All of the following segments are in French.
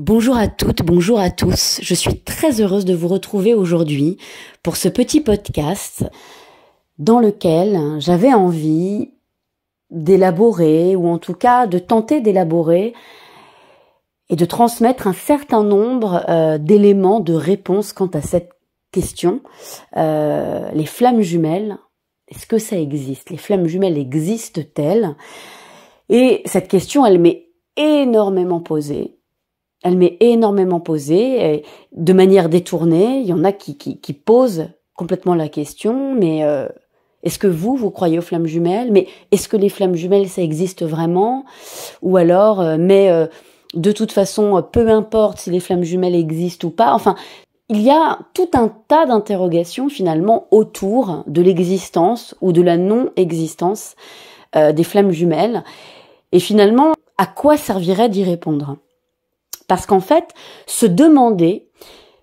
Bonjour à toutes, bonjour à tous. Je suis très heureuse de vous retrouver aujourd'hui pour ce petit podcast dans lequel j'avais envie d'élaborer, ou en tout cas de tenter d'élaborer et de transmettre un certain nombre d'éléments de réponse quant à cette question. Les flammes jumelles, est-ce que ça existe? Les flammes jumelles existent-elles? Et cette question, elle m'est énormément posée. Elle m'est énormément posée, de manière détournée. Il y en a qui posent complètement la question, mais est-ce que vous croyez aux flammes jumelles? Mais est-ce que les flammes jumelles, ça existe vraiment? Ou alors, de toute façon, peu importe si les flammes jumelles existent ou pas. Enfin, il y a tout un tas d'interrogations finalement autour de l'existence ou de la non-existence des flammes jumelles. Et finalement, à quoi servirait d'y répondre? Parce qu'en fait, se demander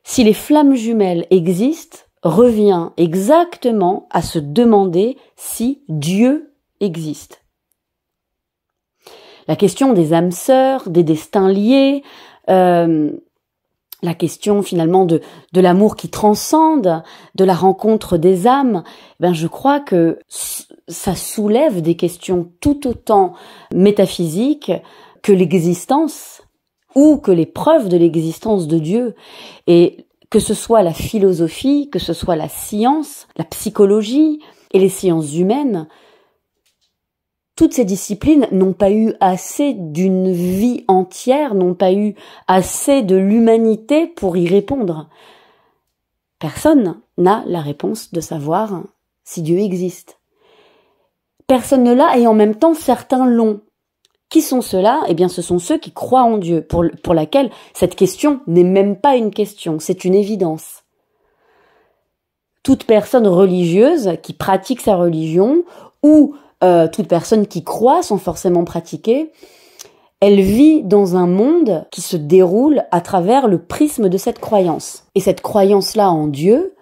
si les flammes jumelles existent revient exactement à se demander si Dieu existe. La question des âmes sœurs, des destins liés, la question finalement de l'amour qui transcende, de la rencontre des âmes, je crois que ça soulève des questions tout autant métaphysiques que l'existence ou que les preuves de l'existence de Dieu. Et que ce soit la philosophie, que ce soit la science, la psychologie et les sciences humaines, toutes ces disciplines n'ont pas eu assez d'une vie entière, n'ont pas eu assez de l'humanité pour y répondre. Personne n'a la réponse de savoir si Dieu existe. Personne ne l'a, et en même temps certains l'ont. Qui sont ceux-là? Eh bien, ce sont ceux qui croient en Dieu, pour laquelle cette question n'est même pas une question, c'est une évidence. Toute personne religieuse qui pratique sa religion, ou toute personne qui croit sans forcément pratiquer, elle vit dans un monde qui se déroule à travers le prisme de cette croyance. Et cette croyance-là en Dieu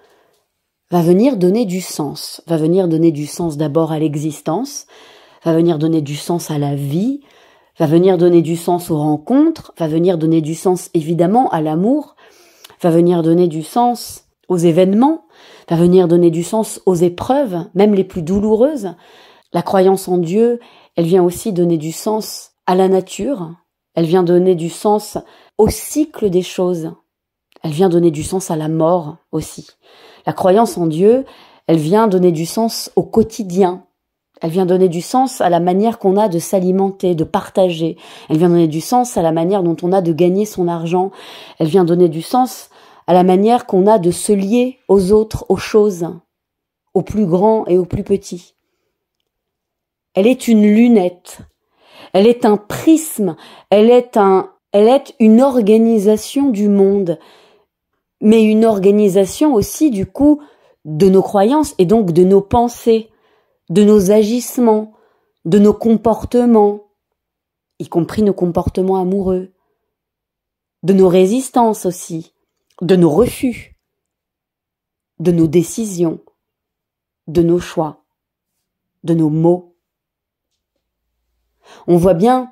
va venir donner du sens. Va venir donner du sens d'abord à l'existence, va venir donner du sens à la vie, va venir donner du sens aux rencontres, va venir donner du sens évidemment à l'amour, va venir donner du sens aux événements, va venir donner du sens aux épreuves, même les plus douloureuses. La croyance en Dieu, elle vient aussi donner du sens à la nature, elle vient donner du sens au cycle des choses, elle vient donner du sens à la mort aussi. La croyance en Dieu, elle vient donner du sens au quotidien. Elle vient donner du sens à la manière qu'on a de s'alimenter, de partager. Elle vient donner du sens à la manière dont on a de gagner son argent. Elle vient donner du sens à la manière qu'on a de se lier aux autres, aux choses, aux plus grands et aux plus petits. Elle est une lunette. Elle est un prisme. Elle est une organisation du monde. Mais une organisation aussi, du coup, de nos croyances et donc de nos pensées, de nos agissements, de nos comportements, y compris nos comportements amoureux, de nos résistances aussi, de nos refus, de nos décisions, de nos choix, de nos mots. On voit bien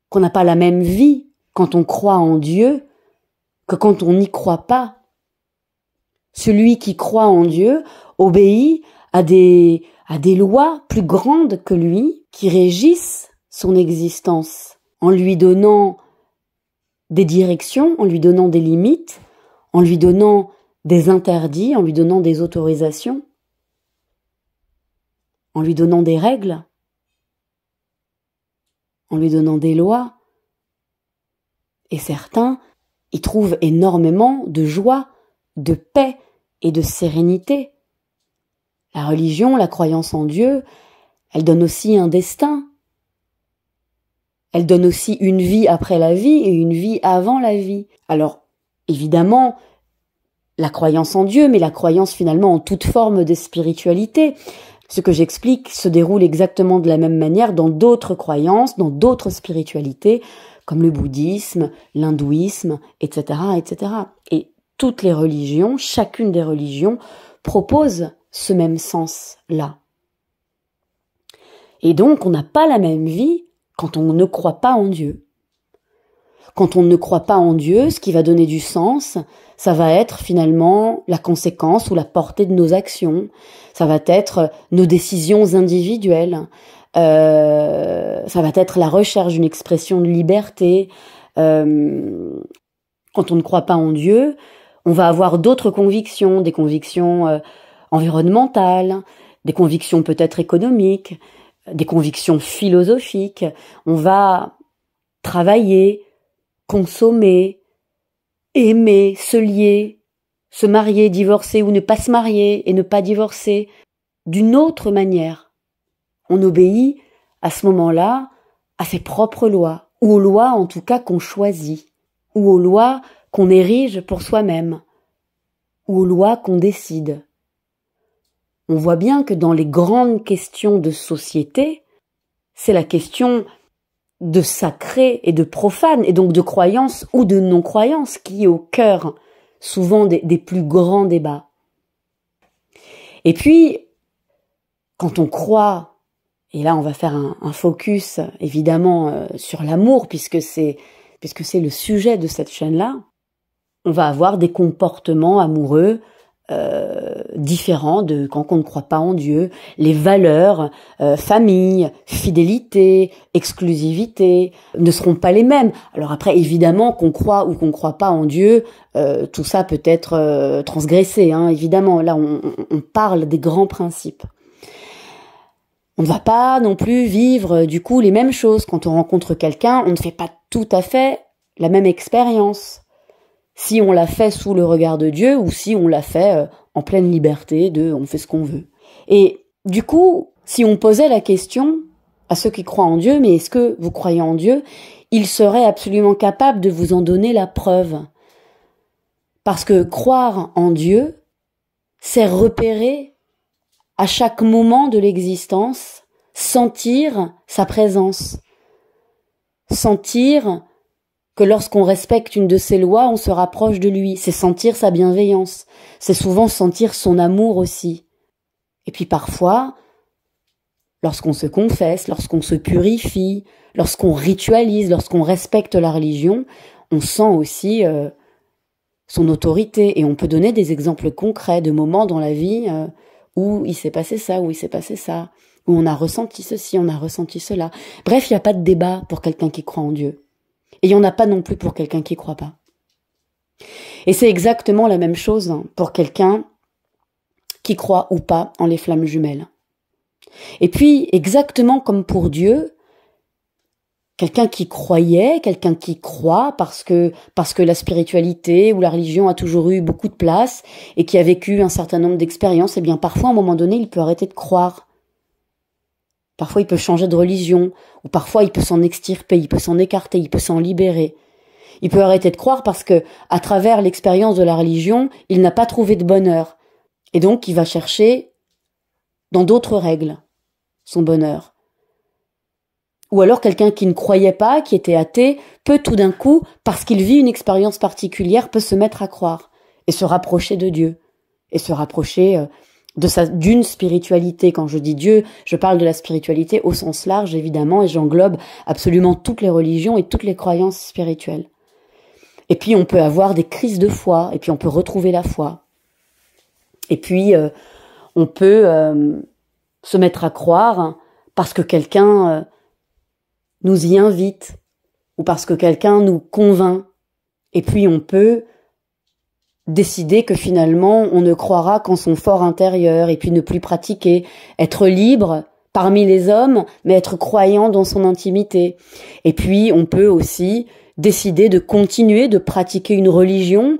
qu'on n'a pas la même vie quand on croit en Dieu que quand on n'y croit pas. Celui qui croit en Dieu obéit à des lois plus grandes que lui qui régissent son existence en lui donnant des directions, en lui donnant des limites, en lui donnant des interdits, en lui donnant des autorisations, en lui donnant des règles, en lui donnant des lois. Et certains y trouvent énormément de joie, de paix et de sérénité. La religion, la croyance en Dieu, elle donne aussi un destin. Elle donne aussi une vie après la vie et une vie avant la vie. Alors, évidemment, la croyance en Dieu, mais la croyance finalement en toute forme de spiritualité. Ce que j'explique se déroule exactement de la même manière dans d'autres croyances, dans d'autres spiritualités, comme le bouddhisme, l'hindouisme, etc., etc. Et toutes les religions, chacune des religions, propose ce même sens-là. Et donc, on n'a pas la même vie quand on ne croit pas en Dieu. Quand on ne croit pas en Dieu, ce qui va donner du sens, ça va être finalement la conséquence ou la portée de nos actions. Ça va être nos décisions individuelles. Ça va être la recherche d'une expression de liberté. Quand on ne croit pas en Dieu, on va avoir d'autres convictions, des convictions environnementales, des convictions peut-être économiques, des convictions philosophiques. On va travailler, consommer, aimer, se lier, se marier, divorcer ou ne pas se marier et ne pas divorcer d'une autre manière. On obéit à ce moment-là à ses propres lois, ou aux lois en tout cas qu'on choisit, ou aux lois qu'on érige pour soi-même, ou aux lois qu'on décide. On voit bien que dans les grandes questions de société, c'est la question de sacré et de profane, et donc de croyance ou de non-croyance, qui est au cœur souvent des plus grands débats. Et puis, quand on croit, et là on va faire un focus évidemment sur l'amour, puisque c'est le sujet de cette chaîne-là, on va avoir des comportements amoureux différents de quand on ne croit pas en Dieu. Les valeurs, famille, fidélité, exclusivité ne seront pas les mêmes. Alors après, évidemment, qu'on croit ou qu'on croit pas en Dieu, tout ça peut être transgressé, hein, évidemment. Là, on parle des grands principes. On ne va pas non plus vivre du coup les mêmes choses. Quand on rencontre quelqu'un, on ne fait pas tout à fait la même expérience. Si on l'a fait sous le regard de Dieu ou si on l'a fait en pleine liberté on fait ce qu'on veut. Et du coup, si on posait la question à ceux qui croient en Dieu, mais est-ce que vous croyez en Dieu? Ils seraient absolument capables de vous en donner la preuve. Parce que croire en Dieu, c'est repérer à chaque moment de l'existence, sentir sa présence, sentir que lorsqu'on respecte une de ses lois, on se rapproche de lui. C'est sentir sa bienveillance. C'est souvent sentir son amour aussi. Et puis parfois, lorsqu'on se confesse, lorsqu'on se purifie, lorsqu'on ritualise, lorsqu'on respecte la religion, on sent aussi son autorité. Et on peut donner des exemples concrets de moments dans la vie où il s'est passé ça, où il s'est passé ça, où on a ressenti ceci, on a ressenti cela. Bref, il n'y a pas de débat pour quelqu'un qui croit en Dieu. Et il n'y en a pas non plus pour quelqu'un qui ne croit pas. Et c'est exactement la même chose pour quelqu'un qui croit ou pas en les flammes jumelles. Et puis, exactement comme pour Dieu, quelqu'un qui croyait, quelqu'un qui croit parce que la spiritualité ou la religion a toujours eu beaucoup de place et qui a vécu un certain nombre d'expériences, eh bien parfois à un moment donné, il peut arrêter de croire. Parfois, il peut changer de religion, ou parfois, il peut s'en extirper, il peut s'en écarter, il peut s'en libérer. Il peut arrêter de croire parce que, à travers l'expérience de la religion, il n'a pas trouvé de bonheur. Et donc, il va chercher, dans d'autres règles, son bonheur. Ou alors, quelqu'un qui ne croyait pas, qui était athée, peut tout d'un coup, parce qu'il vit une expérience particulière, peut se mettre à croire, et se rapprocher de Dieu, et se rapprocher d'une spiritualité. Quand je dis Dieu, je parle de la spiritualité au sens large, évidemment, et j'englobe absolument toutes les religions et toutes les croyances spirituelles. Et puis, on peut avoir des crises de foi, et puis on peut retrouver la foi. Et puis, on peut se mettre à croire parce que quelqu'un nous y invite, ou parce que quelqu'un nous convainc. Et puis, on peut décider que finalement on ne croira qu'en son fort intérieur et puis ne plus pratiquer, être libre parmi les hommes mais être croyant dans son intimité. Et puis on peut aussi décider de continuer de pratiquer une religion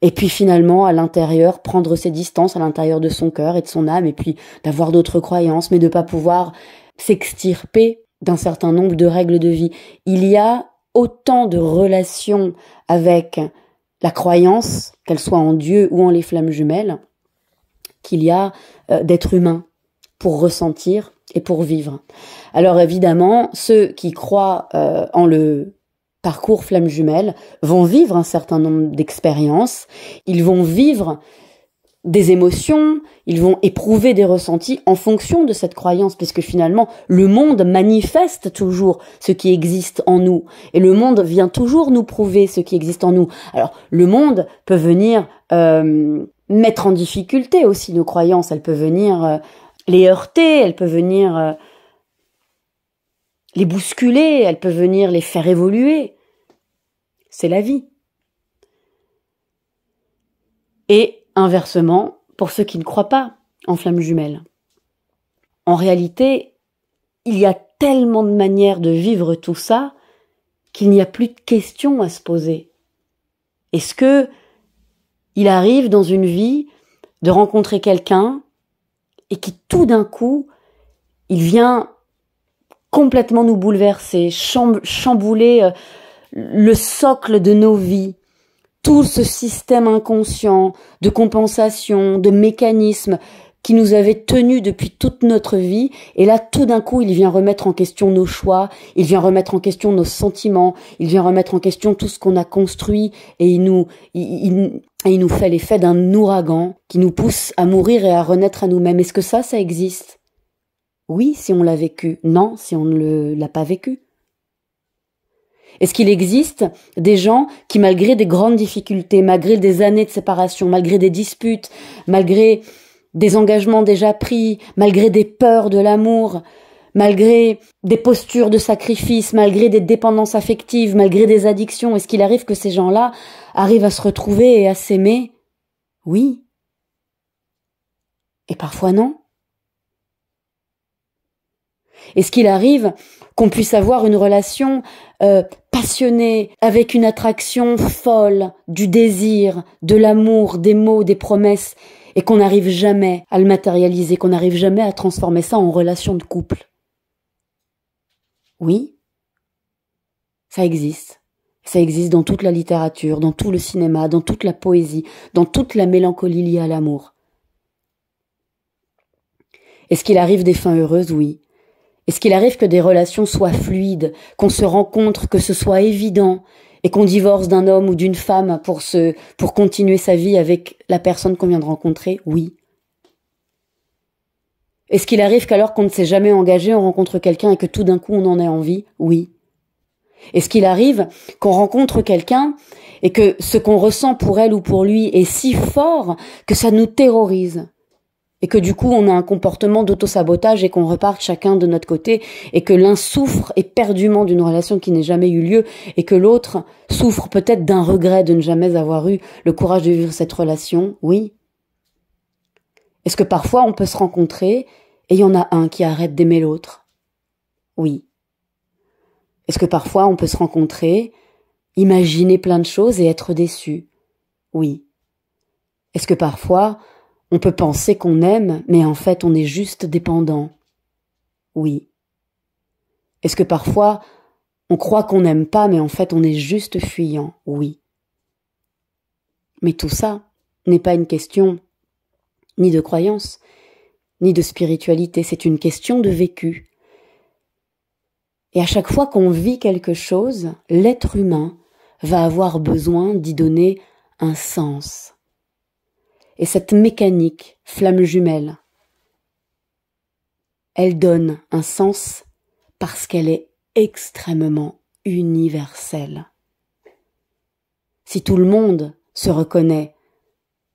et puis finalement à l'intérieur prendre ses distances à l'intérieur de son cœur et de son âme et puis d'avoir d'autres croyances mais de pas pouvoir s'extirper d'un certain nombre de règles de vie. Il y a autant de relations avec la croyance, qu'elle soit en Dieu ou en les flammes jumelles, qu'il y a d'être humain pour ressentir et pour vivre. Alors évidemment, ceux qui croient en le parcours flammes jumelles vont vivre un certain nombre d'expériences, ils vont vivre des émotions, ils vont éprouver des ressentis en fonction de cette croyance, puisque finalement, le monde manifeste toujours ce qui existe en nous, et le monde vient toujours nous prouver ce qui existe en nous. Alors, le monde peut venir mettre en difficulté aussi nos croyances, elle peut venir les heurter, elle peut venir les bousculer, elle peut venir les faire évoluer. C'est la vie. Et inversement, pour ceux qui ne croient pas en flammes jumelles. En réalité, il y a tellement de manières de vivre tout ça qu'il n'y a plus de questions à se poser. Est-ce que il arrive dans une vie de rencontrer quelqu'un et qui tout d'un coup, il vient complètement nous bouleverser, chambouler le socle de nos vies, tout ce système inconscient de compensation, de mécanismes qui nous avait tenus depuis toute notre vie, et là tout d'un coup il vient remettre en question nos choix, il vient remettre en question nos sentiments, il vient remettre en question tout ce qu'on a construit, et il nous fait l'effet d'un ouragan qui nous pousse à mourir et à renaître à nous-mêmes. Est-ce que ça existe? Oui, si on l'a vécu. Non, si on ne l'a pas vécu. Est-ce qu'il existe des gens qui, malgré des grandes difficultés, malgré des années de séparation, malgré des disputes, malgré des engagements déjà pris, malgré des peurs de l'amour, malgré des postures de sacrifice, malgré des dépendances affectives, malgré des addictions, est-ce qu'il arrive que ces gens-là arrivent à se retrouver et à s'aimer? Oui. Et parfois non. Est-ce qu'il arrive qu'on puisse avoir une relation passionnée, avec une attraction folle, du désir, de l'amour, des mots, des promesses, et qu'on n'arrive jamais à le matérialiser, qu'on n'arrive jamais à transformer ça en relation de couple? Oui, ça existe. Ça existe dans toute la littérature, dans tout le cinéma, dans toute la poésie, dans toute la mélancolie liée à l'amour. Est-ce qu'il arrive des fins heureuses? Oui. Est-ce qu'il arrive que des relations soient fluides, qu'on se rencontre, que ce soit évident, et qu'on divorce d'un homme ou d'une femme pour continuer sa vie avec la personne qu'on vient de rencontrer? Oui. Est-ce qu'il arrive qu'alors qu'on ne s'est jamais engagé, on rencontre quelqu'un et que tout d'un coup on en ait envie? Oui. Est-ce qu'il arrive qu'on rencontre quelqu'un et que ce qu'on ressent pour elle ou pour lui est si fort que ça nous terrorise? Et que du coup, on a un comportement d'auto-sabotage et qu'on reparte chacun de notre côté et que l'un souffre éperdument d'une relation qui n'ait jamais eu lieu et que l'autre souffre peut-être d'un regret de ne jamais avoir eu le courage de vivre cette relation? Oui. Est-ce que parfois on peut se rencontrer et il y en a un qui arrête d'aimer l'autre? Oui. Est-ce que parfois on peut se rencontrer, imaginer plein de choses et être déçu? Oui. Est-ce que parfois on peut penser qu'on aime, mais en fait on est juste dépendant? Oui. Est-ce que parfois on croit qu'on n'aime pas, mais en fait on est juste fuyant? Oui. Mais tout ça n'est pas une question ni de croyance, ni de spiritualité, c'est une question de vécu. Et à chaque fois qu'on vit quelque chose, l'être humain va avoir besoin d'y donner un sens. Et cette mécanique, flamme jumelle, elle donne un sens parce qu'elle est extrêmement universelle. Si tout le monde se reconnaît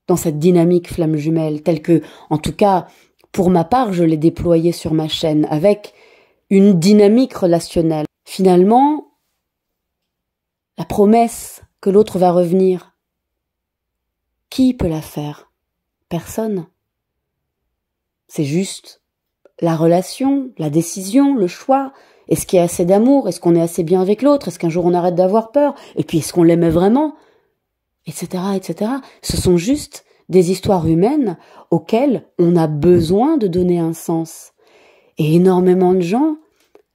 dans cette dynamique flamme jumelle, telle que, en tout cas, pour ma part, je l'ai déployée sur ma chaîne, avec une dynamique relationnelle. Finalement, la promesse que l'autre va revenir, qui peut la faire? Personne. C'est juste la relation, la décision, le choix. Est-ce qu'il y a assez d'amour? Est-ce qu'on est assez bien avec l'autre? Est-ce qu'un jour on arrête d'avoir peur? Et puis est-ce qu'on l'aimait vraiment? Etc., etc. Ce sont juste des histoires humaines auxquelles on a besoin de donner un sens. Et énormément de gens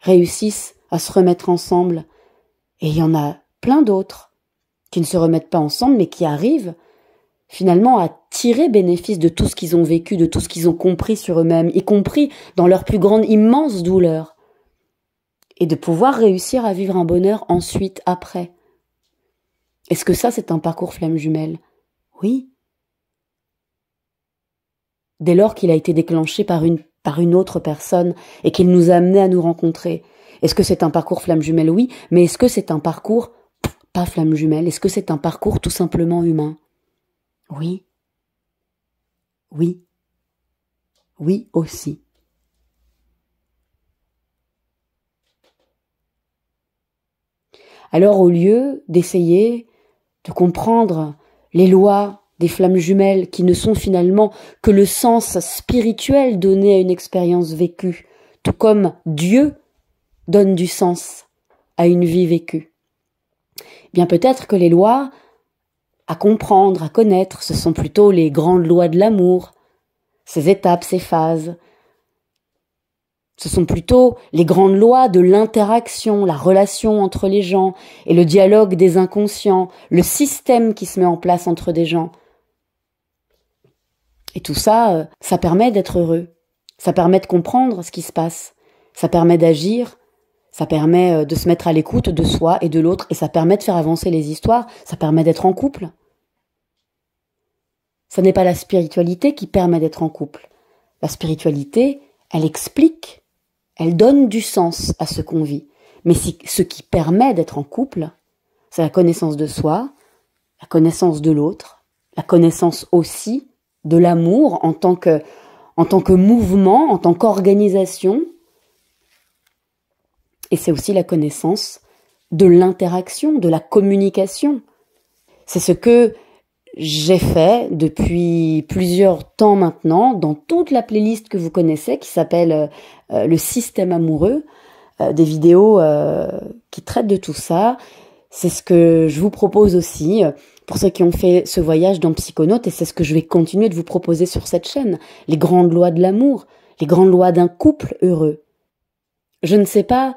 réussissent à se remettre ensemble. Et il y en a plein d'autres qui ne se remettent pas ensemble, mais qui arrivent finalement à tirer bénéfice de tout ce qu'ils ont vécu, de tout ce qu'ils ont compris sur eux-mêmes, y compris dans leur plus grande, immense douleur. Et de pouvoir réussir à vivre un bonheur ensuite, après. Est-ce que ça, c'est un parcours flamme jumelle? Oui. dès lors qu'il a été déclenché par une autre personne et qu'il nous a amené à nous rencontrer. Est-ce que c'est un parcours flamme jumelle? Oui, mais est-ce que c'est un parcours pas flamme jumelle? Est-ce que c'est un parcours tout simplement humain? Oui. Oui. Oui aussi. Alors au lieu d'essayer de comprendre les lois des flammes jumelles qui ne sont finalement que le sens spirituel donné à une expérience vécue, tout comme Dieu donne du sens à une vie vécue. Bien peut-être que les lois à comprendre, à connaître, ce sont plutôt les grandes lois de l'amour, ses étapes, ses phases. Ce sont plutôt les grandes lois de l'interaction, la relation entre les gens et le dialogue des inconscients, le système qui se met en place entre des gens. Et tout ça, ça permet d'être heureux. Ça permet de comprendre ce qui se passe. Ça permet d'agir. Ça permet de se mettre à l'écoute de soi et de l'autre. Et ça permet de faire avancer les histoires. Ça permet d'être en couple. Ce n'est pas la spiritualité qui permet d'être en couple. La spiritualité, elle explique, elle donne du sens à ce qu'on vit. Mais ce qui permet d'être en couple, c'est la connaissance de soi, la connaissance de l'autre, la connaissance aussi de l'amour en tant que mouvement, en tant qu'organisation. Et c'est aussi la connaissance de l'interaction, de la communication. C'est ce que j'ai fait depuis plusieurs temps maintenant dans toute la playlist que vous connaissez qui s'appelle le système amoureux, des vidéos qui traitent de tout ça. C'est ce que je vous propose aussi pour ceux qui ont fait ce voyage dans Psychonautes et c'est ce que je vais continuer de vous proposer sur cette chaîne. Les grandes lois de l'amour, les grandes lois d'un couple heureux. Je ne sais pas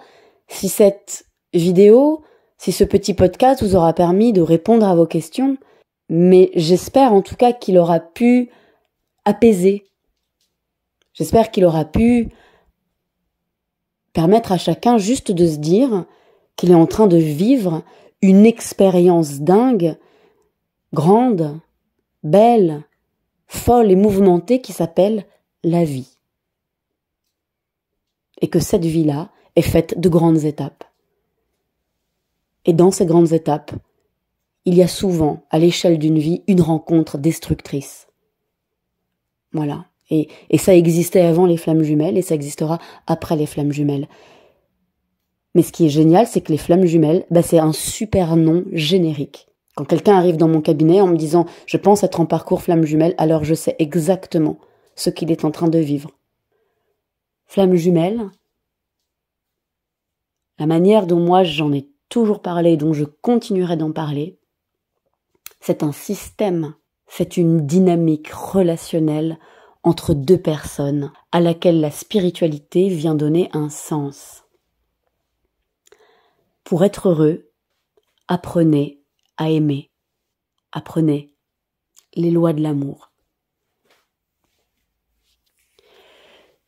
si cette vidéo, si ce petit podcast vous aura permis de répondre à vos questions, mais j'espère en tout cas qu'il aura pu apaiser. J'espère qu'il aura pu permettre à chacun juste de se dire qu'il est en train de vivre une expérience dingue, grande, belle, folle et mouvementée qui s'appelle la vie. Et que cette vie-là est faite de grandes étapes. Et dans ces grandes étapes, il y a souvent, à l'échelle d'une vie, une rencontre destructrice. Voilà. Et ça existait avant les flammes jumelles et ça existera après les flammes jumelles. Mais ce qui est génial, c'est que les flammes jumelles, c'est un super nom générique. Quand quelqu'un arrive dans mon cabinet en me disant « je pense être en parcours flamme jumelle », alors je sais exactement ce qu'il est en train de vivre. Flamme jumelle, la manière dont moi j'en ai toujours parlé et dont je continuerai d'en parler, c'est un système, c'est une dynamique relationnelle entre deux personnes à laquelle la spiritualité vient donner un sens. Pour être heureux, apprenez à aimer. Apprenez les lois de l'amour.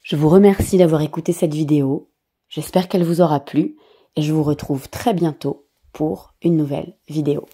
Je vous remercie d'avoir écouté cette vidéo. J'espère qu'elle vous aura plu et je vous retrouve très bientôt pour une nouvelle vidéo.